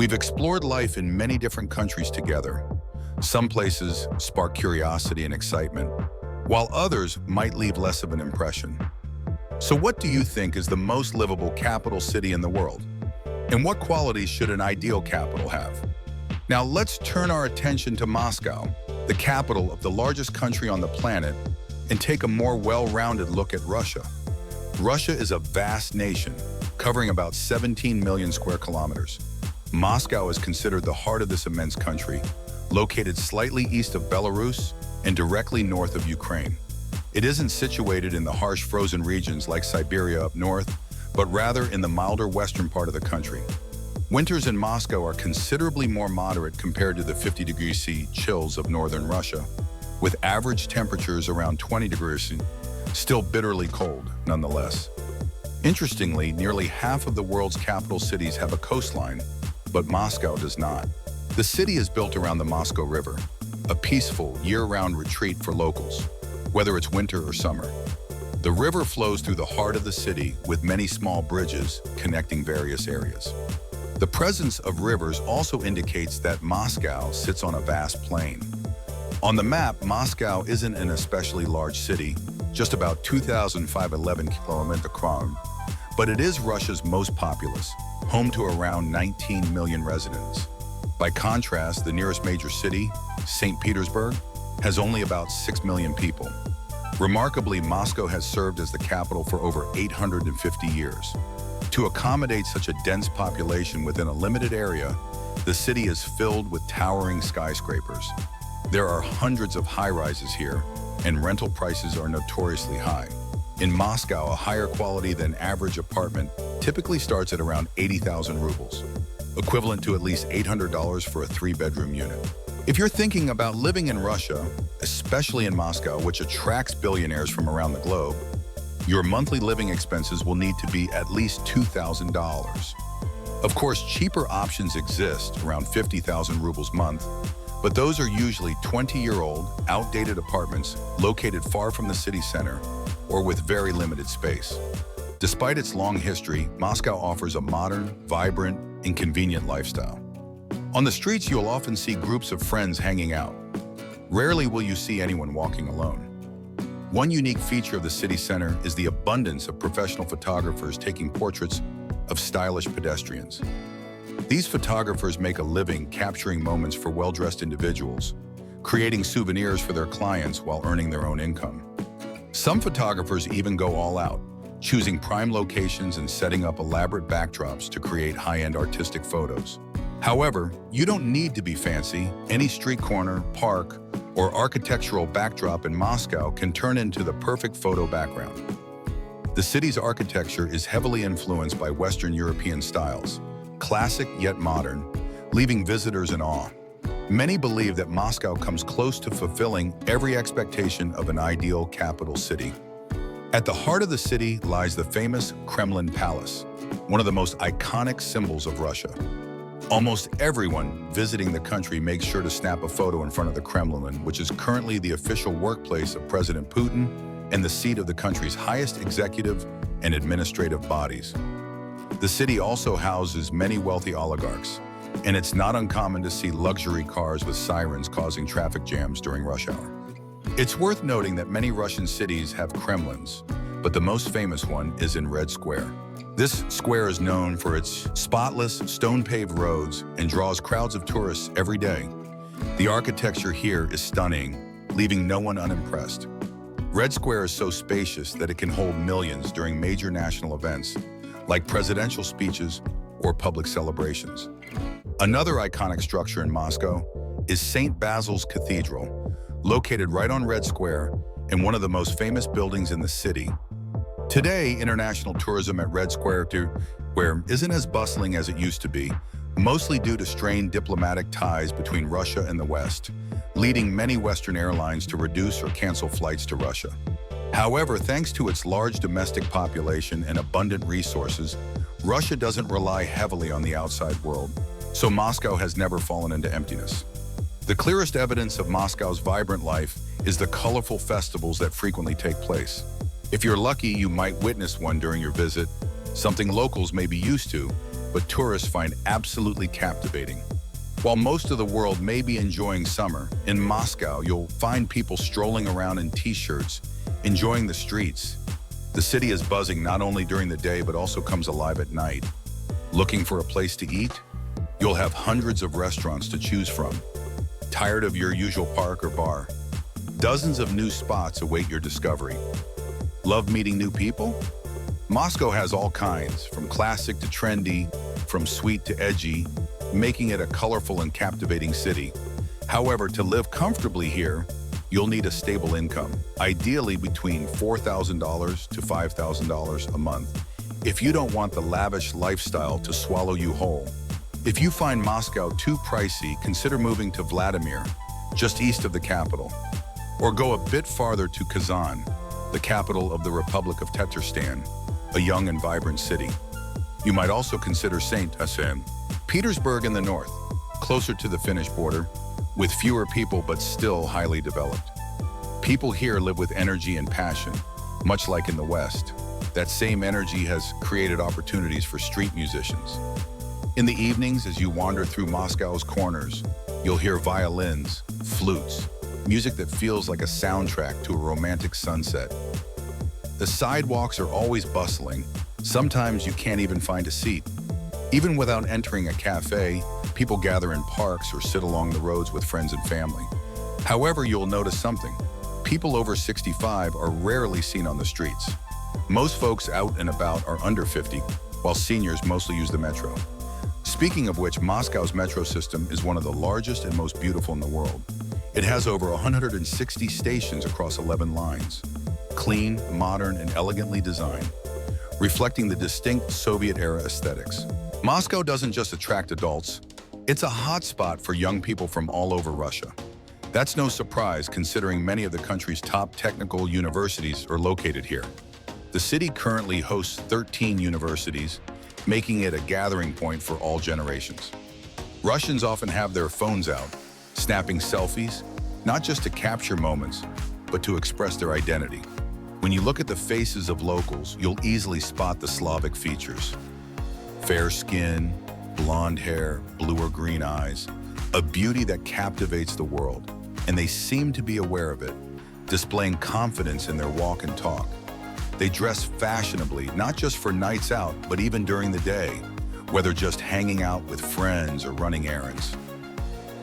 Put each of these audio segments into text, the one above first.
We've explored life in many different countries together. Some places spark curiosity and excitement, while others might leave less of an impression. So what do you think is the most livable capital city in the world? And what qualities should an ideal capital have? Now let's turn our attention to Moscow, the capital of the largest country on the planet, and take a more well-rounded look at Russia. Russia is a vast nation, covering about 17 million square kilometers. Moscow is considered the heart of this immense country, located slightly east of Belarus and directly north of Ukraine. It isn't situated in the harsh frozen regions like Siberia up north, but rather in the milder western part of the country. Winters in Moscow are considerably more moderate compared to the 50°C chills of northern Russia, with average temperatures around 20°C, still bitterly cold nonetheless. Interestingly, nearly half of the world's capital cities have a coastline, but Moscow does not. The city is built around the Moscow River, a peaceful, year-round retreat for locals, whether it's winter or summer. The river flows through the heart of the city with many small bridges connecting various areas. The presence of rivers also indicates that Moscow sits on a vast plain. On the map, Moscow isn't an especially large city, just about 2,511 km², but it is Russia's most populous, home to around 19 million residents. By contrast, the nearest major city, St. Petersburg, has only about 6 million people. Remarkably, Moscow has served as the capital for over 850 years. To accommodate such a dense population within a limited area, the city is filled with towering skyscrapers. There are hundreds of high-rises here, and rental prices are notoriously high. In Moscow, a higher quality than average apartment typically starts at around 80,000 rubles, equivalent to at least $800 for a 3-bedroom unit. If you're thinking about living in Russia, especially in Moscow, which attracts billionaires from around the globe, your monthly living expenses will need to be at least $2,000. Of course, cheaper options exist, around 50,000 rubles a month, but those are usually 20-year-old, outdated apartments located far from the city center or with very limited space. Despite its long history, Moscow offers a modern, vibrant, and convenient lifestyle. On the streets, you'll often see groups of friends hanging out. Rarely will you see anyone walking alone. One unique feature of the city center is the abundance of professional photographers taking portraits of stylish pedestrians. These photographers make a living capturing moments for well-dressed individuals, creating souvenirs for their clients while earning their own income. Some photographers even go all out, choosing prime locations and setting up elaborate backdrops to create high-end artistic photos. However, you don't need to be fancy. Any street corner, park, or architectural backdrop in Moscow can turn into the perfect photo background. The city's architecture is heavily influenced by Western European styles, classic yet modern, leaving visitors in awe. Many believe that Moscow comes close to fulfilling every expectation of an ideal capital city. At the heart of the city lies the famous Kremlin Palace, one of the most iconic symbols of Russia. Almost everyone visiting the country makes sure to snap a photo in front of the Kremlin, which is currently the official workplace of President Putin and the seat of the country's highest executive and administrative bodies. The city also houses many wealthy oligarchs, and it's not uncommon to see luxury cars with sirens causing traffic jams during rush hour. It's worth noting that many Russian cities have Kremlins, but the most famous one is in Red Square. This square is known for its spotless, stone-paved roads and draws crowds of tourists every day. The architecture here is stunning, leaving no one unimpressed. Red Square is so spacious that it can hold millions during major national events, like presidential speeches or public celebrations. Another iconic structure in Moscow is St. Basil's Cathedral, located right on Red Square and one of the most famous buildings in the city. Today, international tourism at Red Square isn't as bustling as it used to be, mostly due to strained diplomatic ties between Russia and the West, leading many Western airlines to reduce or cancel flights to Russia. However, thanks to its large domestic population and abundant resources, Russia doesn't rely heavily on the outside world, so Moscow has never fallen into emptiness. The clearest evidence of Moscow's vibrant life is the colorful festivals that frequently take place. If you're lucky, you might witness one during your visit, something locals may be used to, but tourists find absolutely captivating. While most of the world may be enjoying summer, in Moscow you'll find people strolling around in t-shirts, enjoying the streets. The city is buzzing not only during the day but also comes alive at night. Looking for a place to eat? You'll have hundreds of restaurants to choose from. Tired of your usual park or bar? Dozens of new spots await your discovery. Love meeting new people? Moscow has all kinds, from classic to trendy, from sweet to edgy, making it a colorful and captivating city. However, to live comfortably here, you'll need a stable income, ideally between $4,000 to $5,000 a month, if you don't want the lavish lifestyle to swallow you whole. If you find Moscow too pricey, consider moving to Vladimir, just east of the capital, or go a bit farther to Kazan, the capital of the Republic of Tatarstan, a young and vibrant city. You might also consider St. Petersburg in the north, closer to the Finnish border, with fewer people but still highly developed. People here live with energy and passion, much like in the West. That same energy has created opportunities for street musicians. In the evenings, as you wander through Moscow's corners, you'll hear violins, flutes, music that feels like a soundtrack to a romantic sunset. The sidewalks are always bustling. Sometimes you can't even find a seat. Even without entering a cafe, people gather in parks or sit along the roads with friends and family. However, you'll notice something. People over 65 are rarely seen on the streets. Most folks out and about are under 50, while seniors mostly use the metro. Speaking of which, Moscow's metro system is one of the largest and most beautiful in the world. It has over 160 stations across 11 lines. Clean, modern, and elegantly designed, reflecting the distinct Soviet-era aesthetics. Moscow doesn't just attract adults, it's a hotspot for young people from all over Russia. That's no surprise considering many of the country's top technical universities are located here. The city currently hosts 13 universities, making it a gathering point for all generations. Russians often have their phones out, snapping selfies, not just to capture moments, but to express their identity. When you look at the faces of locals, you'll easily spot the Slavic features. Fair skin, blonde hair, blue or green eyes, a beauty that captivates the world, and they seem to be aware of it, displaying confidence in their walk and talk. They dress fashionably, not just for nights out, but even during the day, whether just hanging out with friends or running errands.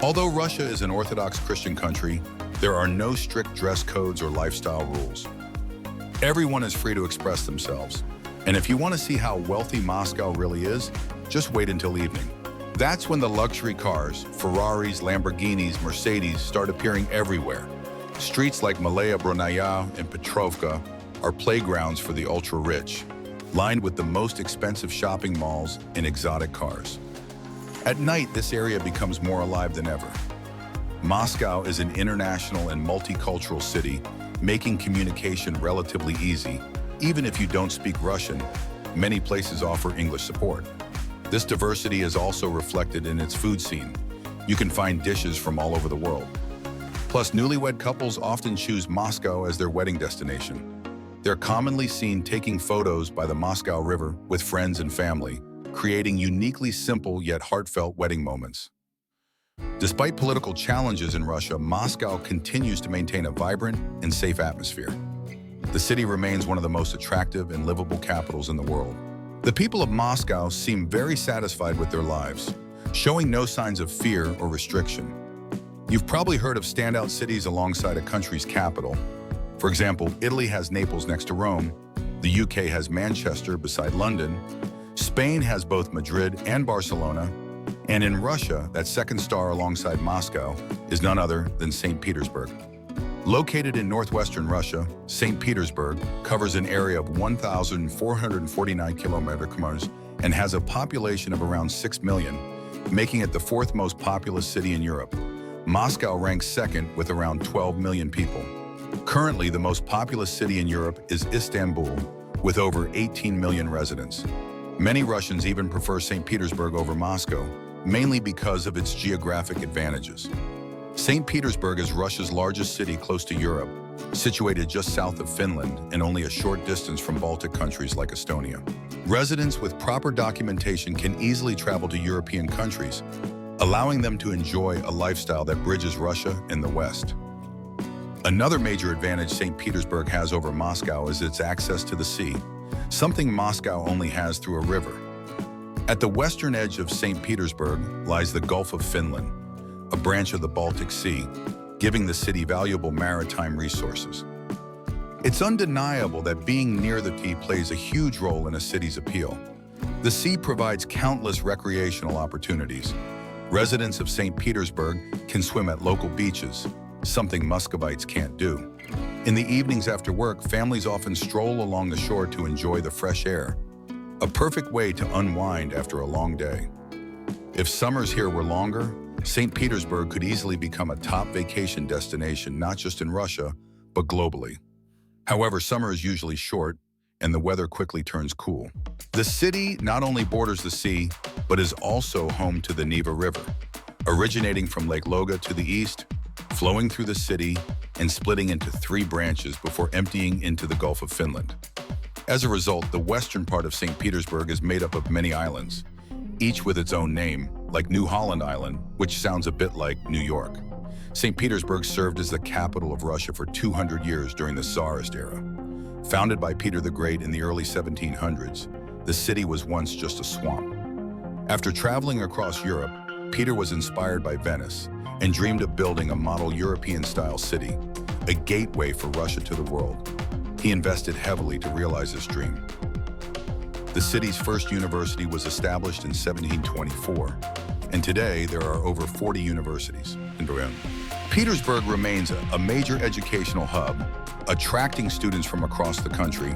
Although Russia is an Orthodox Christian country, there are no strict dress codes or lifestyle rules. Everyone is free to express themselves. And if you want to see how wealthy Moscow really is, just wait until evening. That's when the luxury cars, Ferraris, Lamborghinis, Mercedes, start appearing everywhere. Streets like Malaya Bronnaya and Petrovka are playgrounds for the ultra-rich, lined with the most expensive shopping malls and exotic cars. At night, this area becomes more alive than ever. Moscow is an international and multicultural city, making communication relatively easy. Even if you don't speak Russian, many places offer English support. This diversity is also reflected in its food scene. You can find dishes from all over the world. Plus, newlywed couples often choose Moscow as their wedding destination. They're commonly seen taking photos by the Moscow River with friends and family, creating uniquely simple yet heartfelt wedding moments. Despite political challenges in Russia, Moscow continues to maintain a vibrant and safe atmosphere. The city remains one of the most attractive and livable capitals in the world. The people of Moscow seem very satisfied with their lives, showing no signs of fear or restriction. You've probably heard of standout cities alongside a country's capital. For example, Italy has Naples next to Rome, the UK has Manchester beside London, Spain has both Madrid and Barcelona, and in Russia, that second star alongside Moscow is none other than St. Petersburg. Located in northwestern Russia, St. Petersburg covers an area of 1,449 kilometers and has a population of around 6 million, making it the fourth most populous city in Europe. Moscow ranks second with around 12 million people. Currently, the most populous city in Europe is Istanbul, with over 18 million residents. Many Russians even prefer St. Petersburg over Moscow, mainly because of its geographic advantages. St. Petersburg is Russia's largest city close to Europe, situated just south of Finland and only a short distance from Baltic countries like Estonia. Residents with proper documentation can easily travel to European countries, allowing them to enjoy a lifestyle that bridges Russia and the West. Another major advantage St. Petersburg has over Moscow is its access to the sea, something Moscow only has through a river. At the western edge of St. Petersburg lies the Gulf of Finland, a branch of the Baltic Sea, giving the city valuable maritime resources. It's undeniable that being near the sea plays a huge role in a city's appeal. The sea provides countless recreational opportunities. Residents of St. Petersburg can swim at local beaches, something Muscovites can't do. In the evenings after work, families often stroll along the shore to enjoy the fresh air, a perfect way to unwind after a long day. If summers here were longer, St. Petersburg could easily become a top vacation destination, not just in Russia, but globally. However, summer is usually short, and the weather quickly turns cool. The city not only borders the sea, but is also home to the Neva River, originating from Lake Loga to the east, flowing through the city, and splitting into 3 branches before emptying into the Gulf of Finland. As a result, the western part of St. Petersburg is made up of many islands, each with its own name, like New Holland Island, which sounds a bit like New York. St. Petersburg served as the capital of Russia for 200 years during the Tsarist era. Founded by Peter the Great in the early 1700s, the city was once just a swamp. After traveling across Europe, Peter was inspired by Venice and dreamed of building a model European-style city, a gateway for Russia to the world. He invested heavily to realize this dream. The city's first university was established in 1724, and today there are over 40 universities in Berlin. Petersburg remains a major educational hub, attracting students from across the country,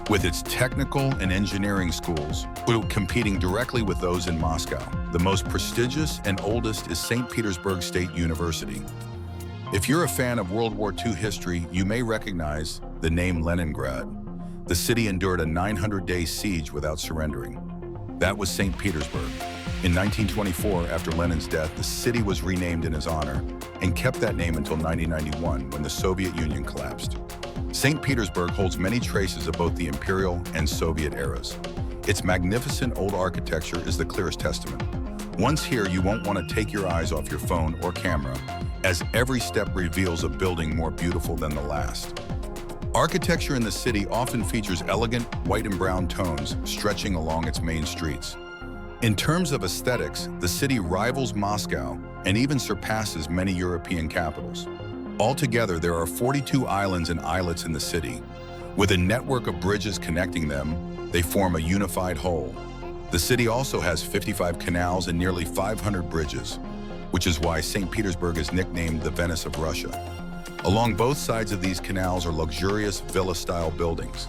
with its technical and engineering schools competing directly with those in Moscow. The most prestigious and oldest is St. Petersburg State University. If you're a fan of World War II history, you may recognize the name Leningrad. The city endured a 900-day siege without surrendering. That was St. Petersburg. In 1924, after Lenin's death, the city was renamed in his honor and kept that name until 1991, when the Soviet Union collapsed. St. Petersburg holds many traces of both the imperial and Soviet eras. Its magnificent old architecture is the clearest testament. Once here, you won't want to take your eyes off your phone or camera, as every step reveals a building more beautiful than the last. Architecture in the city often features elegant white and brown tones stretching along its main streets. In terms of aesthetics, the city rivals Moscow and even surpasses many European capitals. Altogether, there are 42 islands and islets in the city. With a network of bridges connecting them, they form a unified whole. The city also has 55 canals and nearly 500 bridges, which is why St. Petersburg is nicknamed the Venice of Russia. Along both sides of these canals are luxurious villa-style buildings,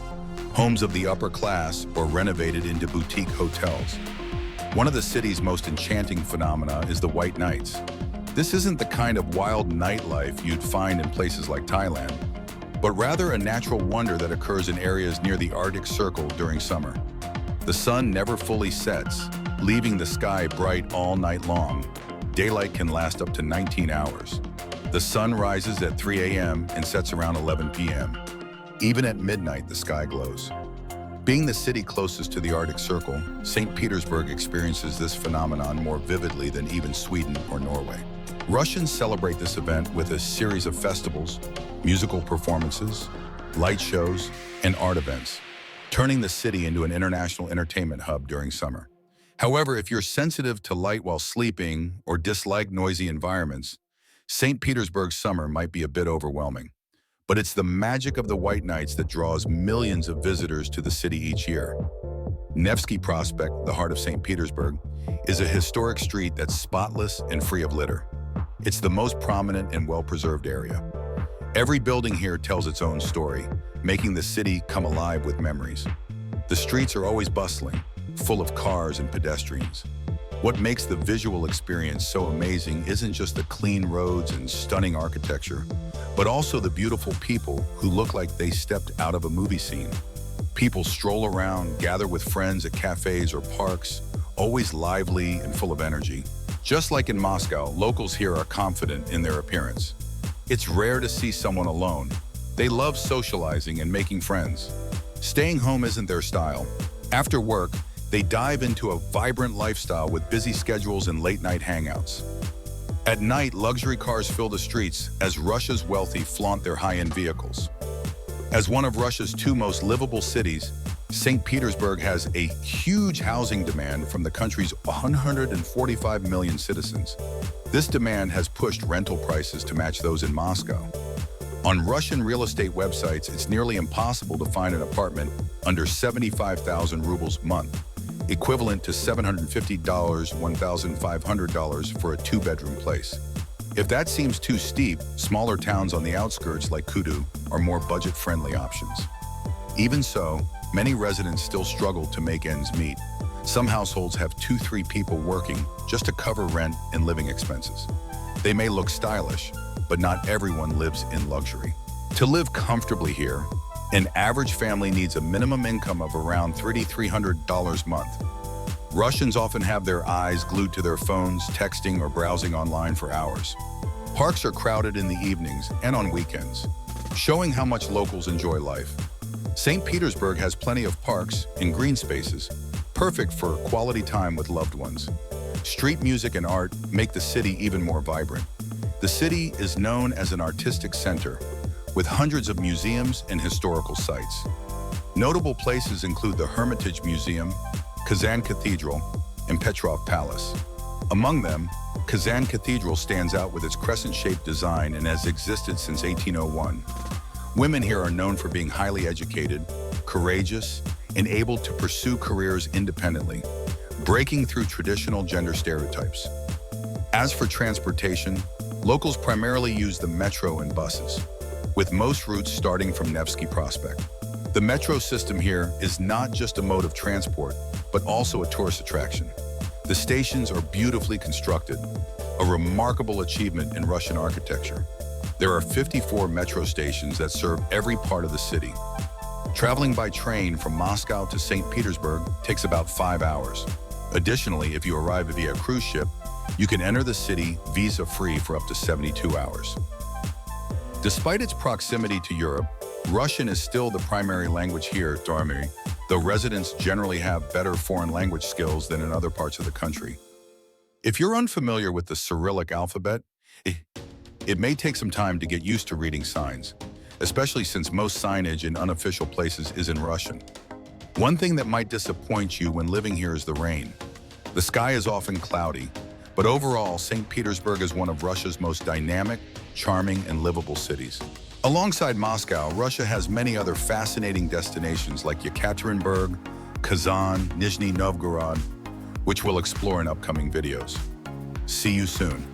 homes of the upper class or renovated into boutique hotels. One of the city's most enchanting phenomena is the White Nights. This isn't the kind of wild nightlife you'd find in places like Thailand, but rather a natural wonder that occurs in areas near the Arctic Circle during summer. The sun never fully sets, leaving the sky bright all night long. Daylight can last up to 19 hours. The sun rises at 3 a.m. and sets around 11 p.m. Even at midnight, the sky glows. Being the city closest to the Arctic Circle, St. Petersburg experiences this phenomenon more vividly than even Sweden or Norway. Russians celebrate this event with a series of festivals, musical performances, light shows, and art events, turning the city into an international entertainment hub during summer. However, if you're sensitive to light while sleeping or dislike noisy environments, St. Petersburg's summer might be a bit overwhelming. But it's the magic of the White Nights that draws millions of visitors to the city each year. Nevsky Prospect, the heart of St. Petersburg, is a historic street that's spotless and free of litter. It's the most prominent and well-preserved area. Every building here tells its own story, making the city come alive with memories. The streets are always bustling, full of cars and pedestrians. What makes the visual experience so amazing isn't just the clean roads and stunning architecture, but also the beautiful people who look like they stepped out of a movie scene. People stroll around, gather with friends at cafes or parks, always lively and full of energy. Just like in Moscow, locals here are confident in their appearance. It's rare to see someone alone. They love socializing and making friends. Staying home isn't their style. After work, they dive into a vibrant lifestyle with busy schedules and late-night hangouts. At night, luxury cars fill the streets as Russia's wealthy flaunt their high-end vehicles. As one of Russia's two most livable cities, St. Petersburg has a huge housing demand from the country's 145 million citizens. This demand has pushed rental prices to match those in Moscow. On Russian real estate websites, it's nearly impossible to find an apartment under 75,000 rubles a month, equivalent to $750, $1,500 for a two-bedroom place. If that seems too steep, smaller towns on the outskirts like Kudu are more budget-friendly options. Even so, many residents still struggle to make ends meet. Some households have 2-3 people working just to cover rent and living expenses. They may look stylish, but not everyone lives in luxury. To live comfortably here, an average family needs a minimum income of around $3,300 a month. Russians often have their eyes glued to their phones, texting or browsing online for hours. Parks are crowded in the evenings and on weekends, showing how much locals enjoy life. St. Petersburg has plenty of parks and green spaces, perfect for quality time with loved ones. Street music and art make the city even more vibrant. The city is known as an artistic center, with hundreds of museums and historical sites. Notable places include the Hermitage Museum, Kazan Cathedral, and Petrov Palace. Among them, Kazan Cathedral stands out with its crescent-shaped design and has existed since 1801. Women here are known for being highly educated, courageous, and able to pursue careers independently, breaking through traditional gender stereotypes. As for transportation, locals primarily use the metro and buses, with most routes starting from Nevsky Prospect. The metro system here is not just a mode of transport, but also a tourist attraction. The stations are beautifully constructed, a remarkable achievement in Russian architecture. There are 54 metro stations that serve every part of the city. Traveling by train from Moscow to St. Petersburg takes about 5 hours. Additionally, if you arrive via cruise ship, you can enter the city visa-free for up to 72 hours. Despite its proximity to Europe, Russian is still the primary language here, though residents generally have better foreign language skills than in other parts of the country. If you're unfamiliar with the Cyrillic alphabet, it may take some time to get used to reading signs, especially since most signage in unofficial places is in Russian. One thing that might disappoint you when living here is the rain. The sky is often cloudy, but overall, St. Petersburg is one of Russia's most dynamic, charming, and livable cities. Alongside Moscow, Russia has many other fascinating destinations like Yekaterinburg, Kazan, Nizhny Novgorod, which we'll explore in upcoming videos. See you soon.